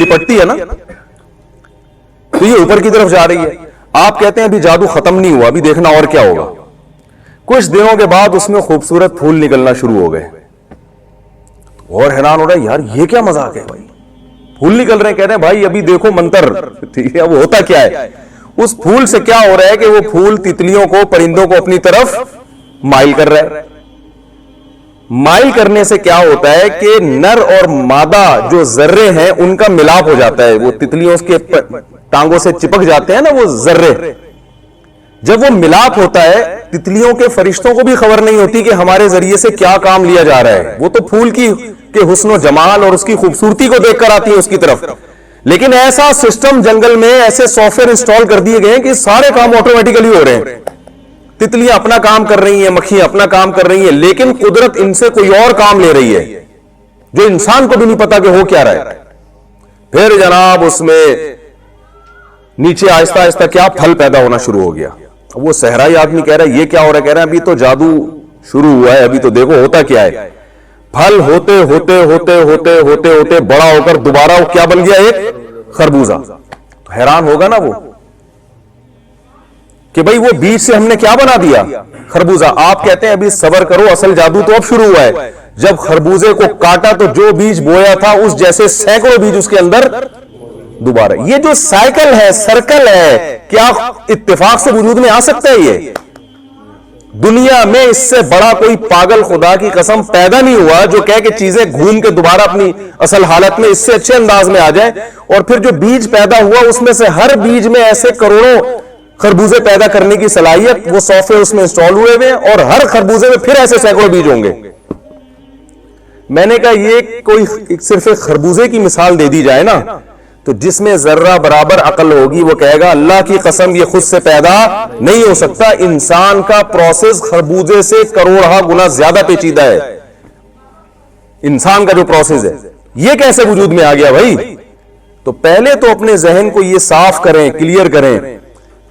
لپٹتی ہے نا تو یہ اوپر کی طرف جا رہی ہے. آپ کہتے ہیں ابھی جادو ختم نہیں ہوا, ابھی دیکھنا اور کیا ہوگا. کچھ دنوں کے بعد اس میں خوبصورت پھول نکلنا شروع ہو گئے, اور حیران ہو رہا ہے یار یہ کیا مذاق ہے بھائی, پھول نکل رہے ہیں. کہہ رہے ہیں بھائی ابھی دیکھو منتر, ٹھیک ہے, وہ ہوتا کیا ہے, اس پھول سے کیا ہو رہا ہے کہ وہ پھول تتلیوں کو, پرندوں کو اپنی طرف مائل کر رہا ہے. مائل کرنے سے کیا ہوتا ہے کہ نر اور مادہ جو ذرے ہیں ان کا ملاپ ہو جاتا ہے. وہ تتلیوں کے ٹانگوں سے چپک جاتے ہیں نا وہ ذرے, جب وہ ملاپ ہوتا ہے تتلیوں کے فرشتوں کو بھی خبر نہیں ہوتی کہ ہمارے ذریعے سے کیا کام لیا جا رہا ہے. وہ تو پھول کے حسن و جمال اور اس کی خوبصورتی کو دیکھ کر آتی ہے اس کی طرف. لیکن ایسا سسٹم جنگل میں ایسے سافٹ ویئر انسٹال کر دیے گئے کہ سارے کام آٹومیٹیکلی ہو رہے ہیں. تتلیاں اپنا کام کر رہی ہیں, مکھیاں اپنا کام کر رہی ہیں, لیکن قدرت ان سے کوئی اور کام لے رہی ہے جو انسان کو بھی نہیں پتا کہ ہو کیا رہا ہے. پھر جناب اس میں نیچے آہستہ آہستہ کیا پھل پیدا ہونا شروع ہو گیا. وہ صحرائی آدمی کہہ رہا ہے یہ کیا ہو رہا ہے, کہہ رہا ہے ابھی تو جادو شروع ہوا ہے, ابھی تو دیکھو ہوتا کیا ہے. پھل ہوتے ہوتے ہوتے ہوتے ہوتے ہوتے بڑا ہو کر دوبارہ وہ کیا بن گیا, ایک خربوزہ. تو حیران ہوگا نا وہ کہ بھئی وہ بیج سے ہم نے کیا بنا دیا, خربوزہ. آپ کہتے ہیں ابھی صبر کرو, اصل جادو تو اب شروع ہوا ہے. جب خربوزے کو کاٹا تو جو بیج بویا تھا اس جیسے سینکڑوں بیج اس کے اندر دوبارہ. یہ جو سائیکل ہے, سرکل ہے, کیا اتفاق سے وجود میں آ سکتا ہے؟ یہ دنیا میں اس سے بڑا کوئی پاگل خدا کی قسم پیدا نہیں ہوا جو کہے کہ چیزیں گھوم کے دوبارہ اپنی اصل حالت میں اس سے اچھے انداز میں آ جائیں. اور پھر جو بیج پیدا ہوا اس میں سے ہر بیج میں ایسے کروڑوں خربوزے پیدا کرنے کی صلاحیت, وہ سافٹ ویئر اس میں انسٹال ہوئے ہوئے, اور ہر خربوزے میں پھر ایسے سینکڑوں بیج ہوں گے. میں نے کہا یہ کوئی صرف ایک خربوزے کی مثال دے دی جائے نا, تو جس میں ذرہ برابر عقل ہوگی وہ کہے گا اللہ کی قسم یہ خود سے پیدا نہیں ہو سکتا. انسان کا پروسیس خربوزے سے کروڑہ گنا زیادہ پیچیدہ ہے. انسان کا جو پروسیس ہے یہ کیسے وجود میں آ گیا بھائی؟ تو پہلے تو اپنے ذہن کو یہ صاف کریں, کلیئر کریں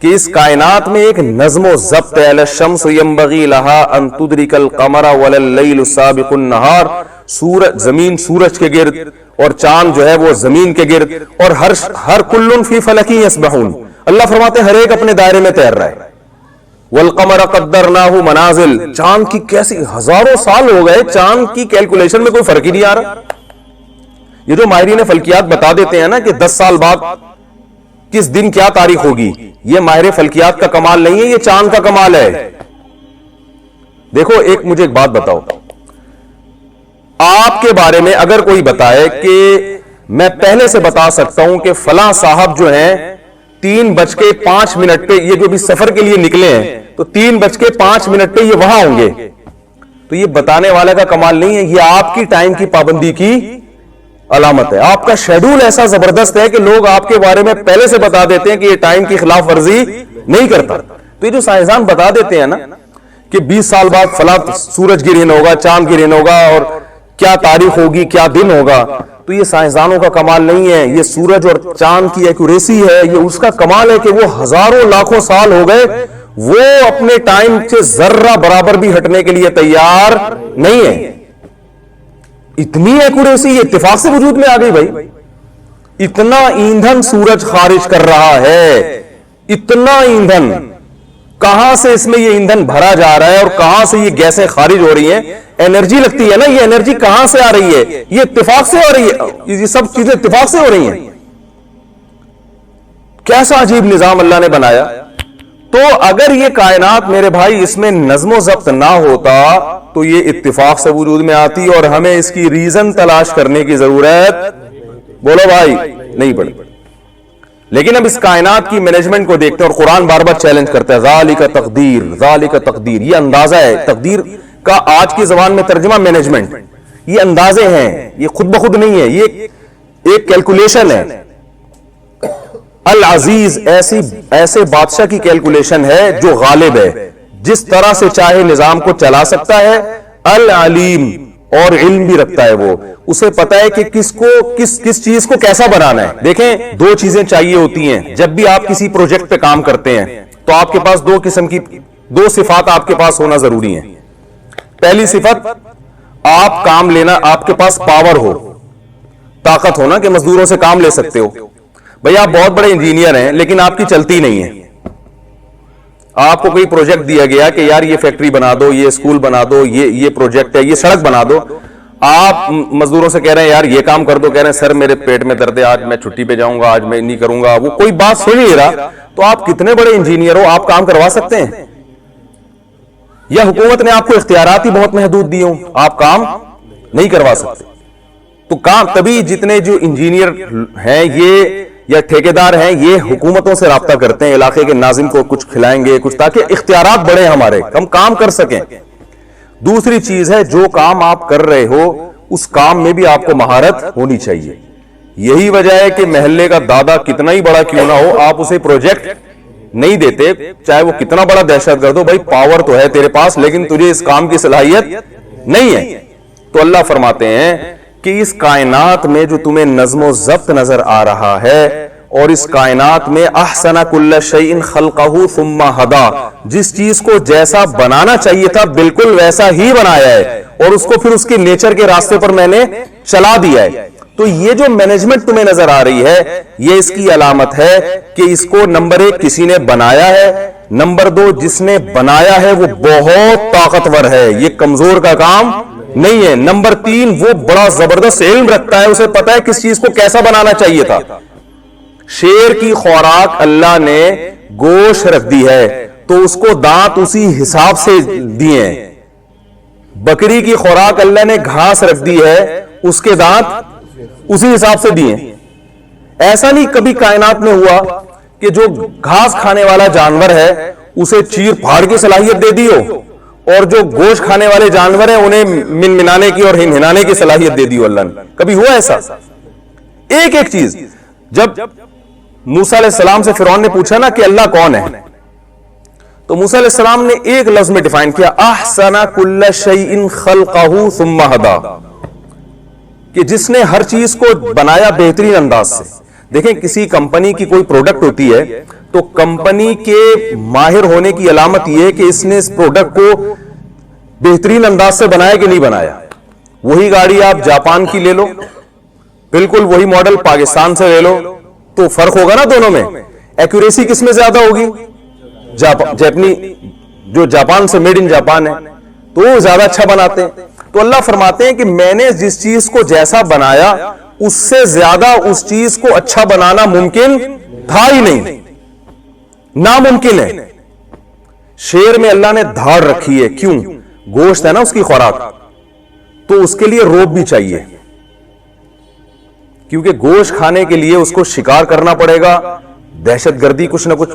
کہ اس کائنات میں ایک نظم و ضبط ہے. الشمس ينبغي لها ان تدرك القمر ولا الليل سابق النهار. سورج, زمین سورج کے گرد, اور چاند جو ہے وہ زمین کے گرد, اور ہر کل فی فلک یسبحون. اللہ فرماتے ہیں ہر ایک اپنے دائرے میں تیر رہا ہے. والقمر قدرناه منازل. چاند کی کیسی ہزاروں سال ہو گئے, چاند کی کیلکولیشن میں کوئی فرق ہی نہیں آ رہا. یہ جو ماہرین فلکیات بتا دیتے ہیں نا کہ 10 سال بعد کس دن کیا تاریخ ہوگی, یہ ماہر فلکیات کا کمال نہیں ہے, یہ چاند کا کمال ہے. دیکھو مجھے ایک بات بتاؤ, آپ کے بارے میں اگر کوئی بتائے کہ میں پہلے سے بتا سکتا ہوں کہ فلاں صاحب جو ہیں 3:05 پہ, یہ جو بھی سفر کے لیے نکلے ہیں تو 3:05 پہ یہ وہاں ہوں گے, تو یہ بتانے والے کا کمال نہیں ہے, یہ آپ کی ٹائم کی پابندی کی علامت ہے. آپ کا شیڈول ایسا زبردست ہے کہ لوگ آپ کے بارے میں پہلے سے بتا دیتے ہیں کہ یہ ٹائم کی خلاف ورزی نہیں کرتا. تو یہ جو سائنسدان بتا دیتے ہیں نا کہ 20 سال بعد فلاں سورج گرہن ہوگا, چاند گرہن ہوگا, اور کیا تاریخ ہوگی, کیا دن ہوگا, تو یہ سائنسدانوں کا کمال نہیں ہے, یہ سورج اور چاند کی ایکوریسی ہے. یہ اس کا کمال ہے کہ وہ ہزاروں لاکھوں سال ہو گئے, وہ اپنے ٹائم سے ذرہ برابر بھی ہٹنے کے لیے تیار نہیں ہے. اتنی ایکوریسی یہ اتفاق سے وجود میں آ گئی بھائی. اتنا ایندھن سورج خارج کر رہا ہے, اتنا ایندھن, کہاں سے اس میں یہ ایندھن بھرا جا رہا ہے اور کہاں سے یہ گیسیں خارج ہو رہی ہیں, انرجی لگتی ہے نا, یہ انرجی کہاں سے آ رہی ہے, یہ اتفاق سے ہو رہی ہے, یہ سب چیزیں اتفاق سے ہو رہی ہیں. کیسا عجیب نظام اللہ نے بنایا. تو اگر یہ کائنات میرے بھائی اس میں نظم و ضبط نہ ہوتا تو یہ اتفاق سے وجود میں آتی, اور ہمیں اس کی ریزن تلاش کرنے کی ضرورت, بولو بھائی, نہیں پڑی. لیکن اب اس کائنات کی مینجمنٹ کو دیکھتے ہیں, اور قرآن بار بار چیلنج کرتا ہے ذالک تقدیر, ذالک تقدیر. یہ اندازہ ہے تقدیر کا, آج کی زبان میں ترجمہ مینجمنٹ. یہ اندازے ہیں, یہ خود بخود نہیں ہے, یہ ایک کیلکولیشن ہے. العزیز ایسے بادشاہ کی کیلکولیشن ہے جو غالب ہے, جس طرح سے چاہے نظام کو چلا سکتا ہے. العلیم, اور علم بھی رکھتا ہے, وہ اسے پتا ہے کہ کس چیز کو کیسا بنانا ہے. دیکھیں, 2 چیزیں چاہیے ہوتی ہیں جب بھی آپ کسی پروجیکٹ پہ کام کرتے ہیں, تو آپ کے پاس 2 قسم کی 2 صفات آپ کے پاس ہونا ضروری ہے. پہلی صفت, آپ کام لینا, آپ کے پاس پاور ہو. طاقت ہو نا کہ مزدوروں سے کام لے سکتے ہو. بھائی آپ بہت بڑے انجینئر ہیں لیکن آپ کی چلتی نہیں ہے. آپ کو کوئی پروجیکٹ دیا گیا کہ یار یہ فیکٹری بنا دو, یہ اسکول بنا دو, یہ پروجیکٹ ہے, یہ سڑک بنا دو. آپ مزدوروں سے کہہ رہے ہیں یار یہ کام کر دو, کہہ رہے ہیں سر میرے پیٹ میں درد ہے, آج میں چھٹی پہ جاؤں گا, آج میں نہیں کروں گا. وہ کوئی بات سن نہیں رہا. تو آپ کتنے بڑے انجینئر ہو, آپ کام کروا سکتے ہیں؟ یا حکومت نے آپ کو اختیارات ہی بہت محدود دیے ہوں, آپ کام نہیں کروا سکتے؟ تو کام تبھی جتنے جو انجینئر ہیں یہ یا ٹھیکیدار ہیں یہ حکومتوں سے رابطہ کرتے ہیں, علاقے کے ناظم کو کچھ کھلائیں گے کچھ, تاکہ اختیارات بڑھیں ہمارے, ہم کام کر سکیں. دوسری چیز ہے جو کام آپ کر رہے ہو اس کام میں بھی آپ کو مہارت ہونی چاہیے. یہی وجہ ہے کہ محلے کا دادا کتنا ہی بڑا کیوں نہ ہو, آپ اسے پروجیکٹ نہیں دیتے, چاہے وہ کتنا بڑا دہشت گرد ہو. بھائی پاور تو ہے تیرے پاس لیکن تجھے اس کام کی صلاحیت نہیں ہے. تو اللہ فرماتے ہیں کہ اس کائنات میں جو تمہیں نظم و ضبط نظر آ رہا ہے, اور اس کائنات میں احسن کل شیء خلقہ ثم ہدی, جس چیز کو جیسا بنانا چاہیے تھا بالکل ویسا ہی بنایا ہے, اور اس کو پھر اس کے نیچر کے راستے پر میں نے چلا دیا ہے. تو یہ جو مینجمنٹ تمہیں نظر آ رہی ہے یہ اس کی علامت ہے کہ اس کو نمبر 1 کسی نے بنایا ہے, نمبر 2 جس نے بنایا ہے وہ بہت طاقتور ہے, یہ کمزور کا کام نہیں ہے, نمبر 3 وہ بڑا زبردست علم رکھتا ہے, اسے پتا ہے کس چیز کو کیسا بنانا چاہیے تھا. شیر کی خوراک اللہ نے گوشت رکھ دی ہے تو اس کو دانت اسی حساب سے دیے ہیں. بکری کی خوراک اللہ نے گھاس رکھ دی ہے, اس کے دانت اسی حساب سے دیے. ایسا نہیں کبھی کائنات میں ہوا کہ جو گھاس کھانے والا جانور ہے اسے چیر پھاڑ کی صلاحیت دے دی ہو, اور جو گوشت کھانے والے جانور ہیں انہیں منمنانے کی اور ہنہنانے کی صلاحیت دے دی ہو اللہ نے. کبھی ہوا ایسا؟ ایک ایک چیز. جب موسیٰ علیہ السلام سے فرعون نے پوچھا نا کہ اللہ کون ہے, تو موسیٰ علیہ السلام نے ایک لفظ میں ڈیفائن کیا, احسن کل شیء خلقہ ثم ہدی, کہ جس نے ہر چیز کو بنایا بہترین انداز سے. دیکھیں کسی کمپنی کی کوئی پروڈکٹ ہوتی ہے تو کمپنی کے ماہر ہونے کی علامت یہ ہے کہ اس نے اس پروڈکٹ کو بہترین انداز سے بنایا کہ نہیں بنایا. وہی گاڑی آپ جاپان کی لے لو, بالکل وہی ماڈل پاکستان سے لے لو, تو فرق ہوگا نا دونوں میں. ایکوریسی کس میں زیادہ ہوگی؟ جاپنی جو جاپان سے میڈ ان جاپان ہے تو وہ زیادہ اچھا بناتے ہیں. تو اللہ فرماتے ہیں کہ میں نے جس چیز کو جیسا بنایا اس سے زیادہ اس چیز کو اچھا بنانا ممکن تھا ہی نہیں, ناممکن ہے. شیر میں اللہ نے دھاڑ رکھی ہے, کیوں؟ گوشت ہے نا اس کی خوراک, تو اس کے لیے روب بھی چاہیے, کیونکہ گوشت کھانے کے لیے اس کو شکار کرنا پڑے گا, دہشت گردی کچھ نہ کچھ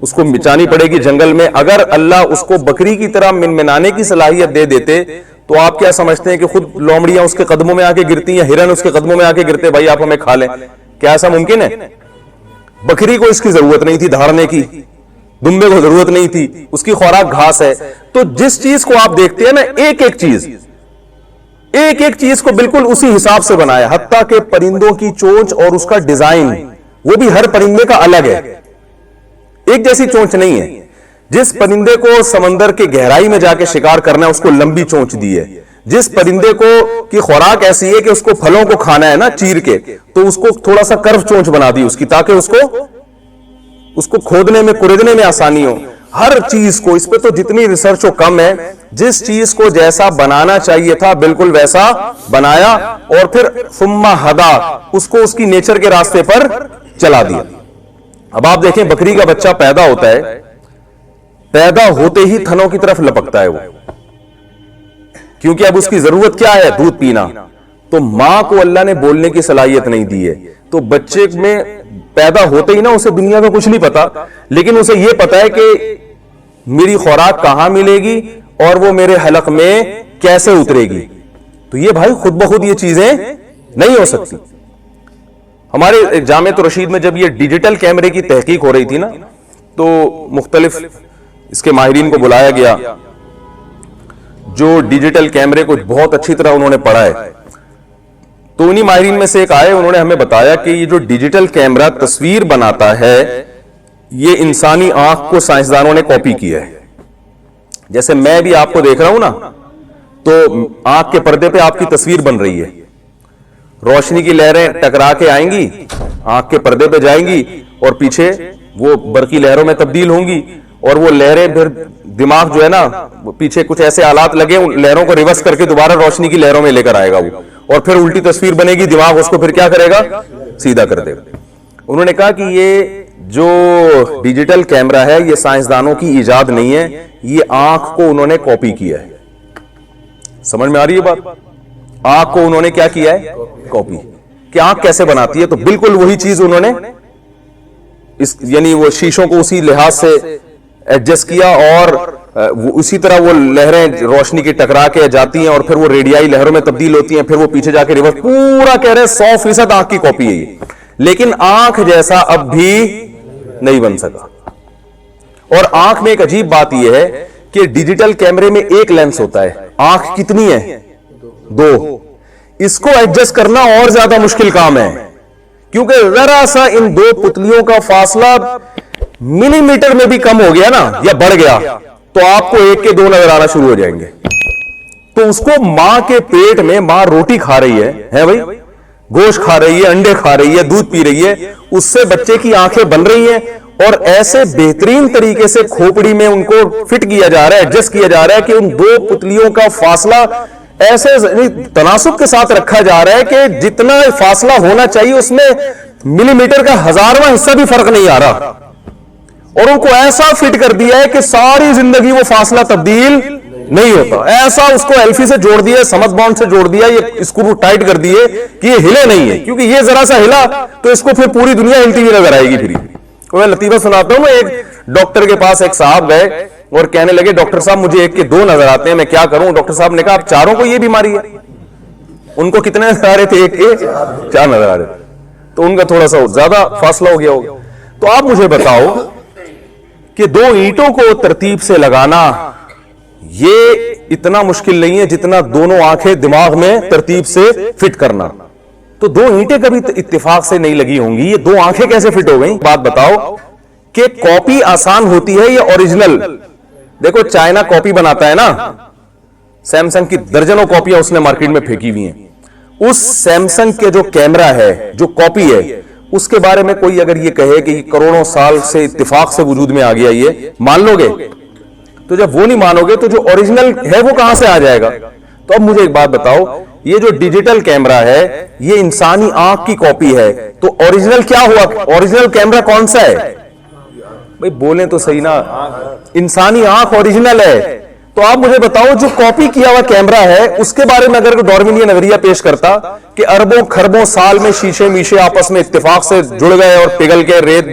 اس کو مچانی پڑے گی جنگل میں. اگر اللہ اس کو بکری کی طرح منمنانے کی صلاحیت دے دیتے تو آپ کیا سمجھتے ہیں کہ خود لومڑیاں اس کے قدموں میں آ کے گرتی ہیں, ہرن اس کے قدموں میں آ کے گرتے, بھائی آپ ہمیں کھا لیں؟ کیا ایسا ممکن ہے؟ بکری کو اس کی ضرورت نہیں تھی دھاڑنے کی, دمبے کو ضرورت نہیں تھی, اس کی خوراک گھاس ہے. تو جس چیز کو آپ دیکھتے ہیں نا ایک ایک چیز کو بالکل اسی حساب سے بنایا, حتیٰ کہ پرندوں کی چونچ اور اس کا ڈیزائن وہ بھی ہر پرندے کا الگ ہے, ایک جیسی چونچ نہیں ہے. جس پرندے کو سمندر کے گہرائی میں جا کے شکار کرنا ہے اس کو لمبی چونچ دی ہے. جس پرندے کو کی خوراک ایسی ہے کہ اس کو پھلوں کو کھانا ہے نا چیر کے, تو اس کو تھوڑا سا کرو چونچ بنا دی اس کی, تاکہ اس کو کھودنے میں کریدنے میں آسانی ہو. ہر چیز کو, اس پہ تو جتنی ریسرچ ہو کم ہے, جس چیز کو جیسا بنانا چاہیے تھا بالکل ویسا بنایا, اور پھر ثم ہدی, اس کو اس کی نیچر کے راستے پر چلا دیا. اب آپ دیکھیں بکری کا بچہ پیدا ہوتا ہے, پیدا ہوتے ہی تھنوں کی طرف لپکتا ہے وہ, کیونکہ اب اس کی ضرورت کیا ہے؟ دودھ پینا. تو ماں کو اللہ نے بولنے کی صلاحیت نہیں دی ہے, تو بچے میں پیدا ہوتے ہی نا اسے دنیا کا کچھ نہیں پتا, لیکن اسے یہ پتا ہے کہ میری خوراک کہاں ملے گی اور وہ میرے حلق میں کیسے اترے گی. تو یہ بھائی خود بخود یہ چیزیں نہیں ہو سکتی. ہمارے جامعۃ الرشید میں جب یہ ڈیجیٹل کیمرے کی تحقیق ہو رہی تھی نا, تو مختلف اس کے ماہرین کو بلایا گیا جو ڈیجیٹل کیمرے کو بہت اچھی طرح انہوں نے پڑھا ہے. تو انہی ماہرین میں سے ایک آئے, انہوں نے ہمیں بتایا کہ یہ جو ڈیجیٹل کیمرہ تصویر بناتا ہے یہ انسانی آنکھ کو سائنسدانوں نے کاپی کیا ہے. جیسے میں بھی آپ کو دیکھ رہا ہوں نا, تو آنکھ کے پردے پہ آپ کی تصویر بن رہی ہے, روشنی کی لہریں ٹکرا کے آئیں گی, آنکھ کے پردے پہ جائیں گی اور پیچھے وہ برقی لہروں میں تبدیل ہوں گی, اور وہ لہریں پھر دماغ جو ہے نا پیچھے کچھ ایسے آلات لگے ان لہروں کو ریورس کر کے دوبارہ روشنی کی لہروں میں لے کر آئے گا وہ, اور پھر الٹی تصویر بنے گی, دماغ اس کو پھر کیا کرے گا, سیدھا کر دے گا. انہوں نے کہا کہ یہ جو ڈیجیٹل کیمرہ ہے یہ سائنسدانوں کی ایجاد نہیں ہے, یہ آنکھ کو انہوں نے کاپی کیا ہے. سمجھ میں آ رہی ہے بات؟ آنکھ کو انہوں نے کیا کیا ہے, کاپی. کہ آنکھ کیسے بناتی ہے, تو بالکل وہی چیز انہوں نے یعنی وہ شیشوں کو اسی لحاظ سے ایڈجسٹ کیا, اور اسی طرح وہ لہریں روشنی کی ٹکرا کے جاتی ہیں اور پھر وہ ریڈیائی لہروں میں تبدیل ہوتی ہیں, پھر وہ پیچھے جا کے ریورس, پورا کہہ رہے 100% آنکھ کی کاپی ہے یہ. لیکن آنکھ جیسا اب بھی نہیں بن سکا. اور آنکھ میں ایک عجیب بات یہ ہے کہ ڈیجیٹل کیمرے میں ایک لینس ہوتا ہے, آنکھ کتنی ہے, 2. اس کو ایڈجسٹ کرنا اور زیادہ مشکل کام ہے, کیونکہ ذرا سا ان 2 پتلیوں کا فاصلہ ملی میٹر میں بھی کم ہو گیا نا یا بڑھ گیا تو آپ کو 1 کے 2 نظر آنا شروع ہو جائیں گے. تو اس کو ماں کے پیٹ میں, ماں روٹی کھا رہی ہے بھائی, گوشت کھا رہی ہے, انڈے کھا رہی ہے, دودھ پی رہی ہے, اس سے بچے کی آنکھیں بن رہی ہیں, اور ایسے بہترین طریقے سے کھوپڑی میں ان کو فٹ کیا جا رہا ہے, ایڈجسٹ کیا جا رہا ہے کہ ان 2 پتلیوں کا فاصلہ ایسے تناسب کے ساتھ رکھا جا رہا ہے کہ جتنا فاصلہ ہونا چاہیے اس میں ملی میٹر کا 1000واں حصہ بھی فرق نہیں آ رہا, اور ان کو ایسا فٹ کر دیا ہے کہ ساری زندگی وہ فاصلہ تبدیل نہیں ہوتا. ایسا اس کو ایلفی سے جوڑ دیا, سمت باؤنڈ سے جوڑ دیا, یہ اسکرو ٹائٹ کر دیے کہ یہ ہلے نہیں ہے, کیونکہ یہ ذرا سا ہلا تو اس کو پھر پوری دنیا ہلتی ہوئی نظر آئے گی. پھر میں لطیفہ سناتا ہوں, میں ایک ڈاکٹر کے پاس ایک صاحب گئے اور کہنے لگے ڈاکٹر صاحب مجھے 1 کے 2 نظر آتے ہیں, میں کیا کروں؟ ڈاکٹر صاحب نے کہا آپ چاروں کو یہ بیماری ہے. ان کو کتنے نظر آ رہے تھے؟ 1 کے 4 نظر آ رہے تھے, تو ان کا تھوڑا سا زیادہ فاصلہ ہو گیا ہوگا. تو آپ مجھے بتاؤ کہ 2 اینٹوں کو ترتیب سے لگانا یہ اتنا مشکل نہیں ہے جتنا دونوں آنکھیں دماغ میں ترتیب سے فٹ کرنا. تو 2 اینٹیں کبھی اتفاق سے نہیں لگی ہوں گی, یہ 2 آنکھیں کیسے فٹ ہو گئیں؟ بات بتاؤ کہ کاپی آسان ہوتی ہے یا اوریجنل؟ دیکھو چائنا کاپی بناتا ہے نا, سیمسنگ کی درجنوں کاپیاں اس نے مارکیٹ میں پھینکی ہوئی ہیں. اس سیمسنگ کے جو کیمرہ ہے, جو کاپی ہے, اس کے بارے میں کوئی اگر یہ کہے کہ یہ کروڑوں سال سے اتفاق سے وجود میں آ گیا, یہ مان لو گے؟ تو جب وہ نہیں مانو گے تو جو اوریجنل ہے وہ کہاں سے آ جائے گا؟ تو اب مجھے ایک بات بتاؤ, یہ جو ڈیجیٹل کیمرہ ہے یہ انسانی آنکھ کی کاپی ہے, تو اوریجنل کیا ہوا؟ اوریجنل کیمرہ کون سا ہے بھئی؟ بولیں تو صحیح نا, انسانی آنکھ اوریجنل ہے. تو آپ مجھے بتاؤ جو کاپی کیا ہوا کیمرہ ہے اس کے بارے میں اگر ڈارون یہ نظریہ پیش کرتا کہ اربوں خربوں سال میں شیشے میشے آپس میں اتفاق سے جڑ گئے اور پگھل کے ریت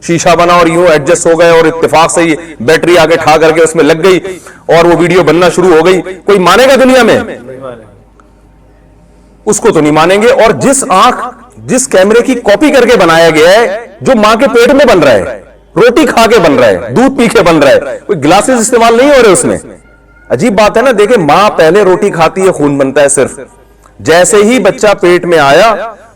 شیشہ بنا اور یوں ایڈجسٹ ہو گئے اور اتفاق سے بیٹری آگے ٹھا کر کے اس میں لگ گئی اور وہ ویڈیو بننا شروع ہو گئی, کوئی مانے گا دنیا میں؟ اس کو تو نہیں مانیں گے. اور جس کیمرے کی کاپی کر کے بنایا گیا ہے, جو ماں کے پیٹ میں بن رہا ہے, روٹی کھا کے بن رہا ہے, دودھ پی کے بن رہا ہے, کوئی گلاسز استعمال نہیں ہو رہے اس میں. عجیب بات ہے نا. دیکھیں ماں پہلے روٹی کھاتی ہے, خون بنتا ہے صرف, جیسے ہی بچہ پیٹ میں آیا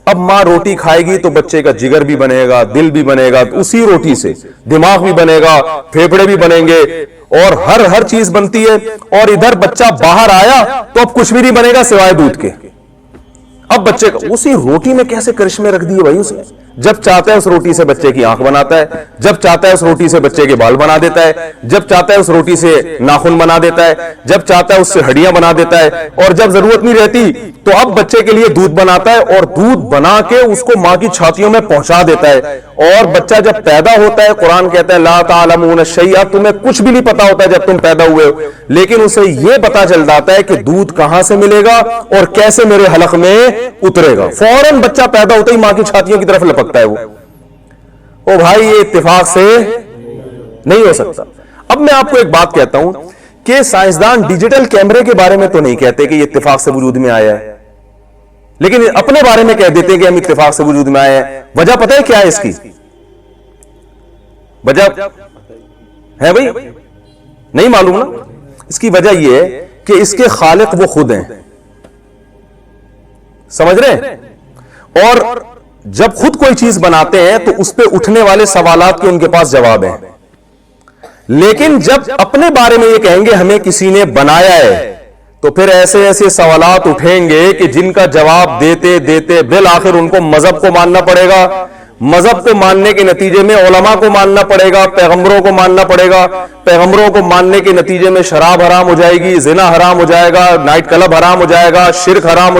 اب ماں روٹی کھائے گی تو بچے کا جگر بھی بنے گا, دل بھی بنے گا, اسی روٹی سے دماغ بھی بنے گا, پھیپھڑے بھی بنیں گے, اور ہر چیز بنتی ہے. اور ادھر بچہ باہر آیا تو اب کچھ بھی نہیں بنے گا سوائے دودھ کے. اب بچے کا اسی روٹی میں کیسے کرشمے رکھ دیے بھائی اس نے. جب چاہتا ہے اس روٹی سے بچے کی آنکھ بناتا ہے, جب چاہتا ہے اس روٹی سے بچے کے بال بنا دیتا ہے, جب چاہتا ہے اس روٹی سے ناخن بنا دیتا ہے, جب چاہتا ہے اس سے ہڈیاں بنا دیتا ہے, اور جب ضرورت نہیں رہتی تو اب بچے کے لیے دودھ بناتا ہے اور دودھ بنا کے اس کو ماں کی چھاتیوں میں پہنچا دیتا ہے. اور بچہ جب پیدا ہوتا ہے, قرآن کہتا ہے لا تعلمون شیئا, تمہیں کچھ بھی نہیں پتا ہوتا ہے جب تم پیدا ہوئے ہو, لیکن اسے یہ پتا چل جاتا ہے کہ دودھ کہاں سے ملے گا اور کیسے میرے حلق میں اترے گا. فوراً بچہ پیدا ہوتا ہی ماں کی چھاتیوں کی طرف لپکتا ہے. وہ بھائی یہ اتفاق سے نہیں ہو سکتا. اب میں آپ کو ایک بات کہتا ہوں کہ سائنسدان ڈیجیٹل کیمرے کے بارے میں تو نہیں کہتے کہ یہ اتفاق سے وجود میں آیا ہے, لیکن اپنے بارے میں کہہ دیتے ہیں کہ ہم اتفاق سے وجود میں آئے ہیں. وجہ پتہ ہے کیا ہے اس کی؟ وجہ ہے بھائی نہیں معلوم نا. اس کی وجہ یہ ہے کہ اس کے خالق وہ خود ہیں, سمجھ رہے ہیں؟ اور جب خود کوئی چیز بناتے ہیں تو اس پہ اٹھنے والے سوالات کے ان کے پاس جواب ہیں, لیکن جب اپنے بارے میں یہ کہیں گے ہمیں کسی نے بنایا ہے تو پھر ایسے ایسے سوالات اٹھیں گے کہ جن کا جواب دیتے دیتے بالآخر ان کو مذہب کو ماننا پڑے گا. مذہب کو ماننے کے نتیجے میں علماء کو ماننا پڑے گا, پیغمبروں کو ماننا پڑے گا, پیغمبروں کو ماننے کے نتیجے میں شراب حرام ہو جائے گی, زنا حرام ہو جائے گا, نائٹ کلب حرام ہو جائے گا, شرک حرام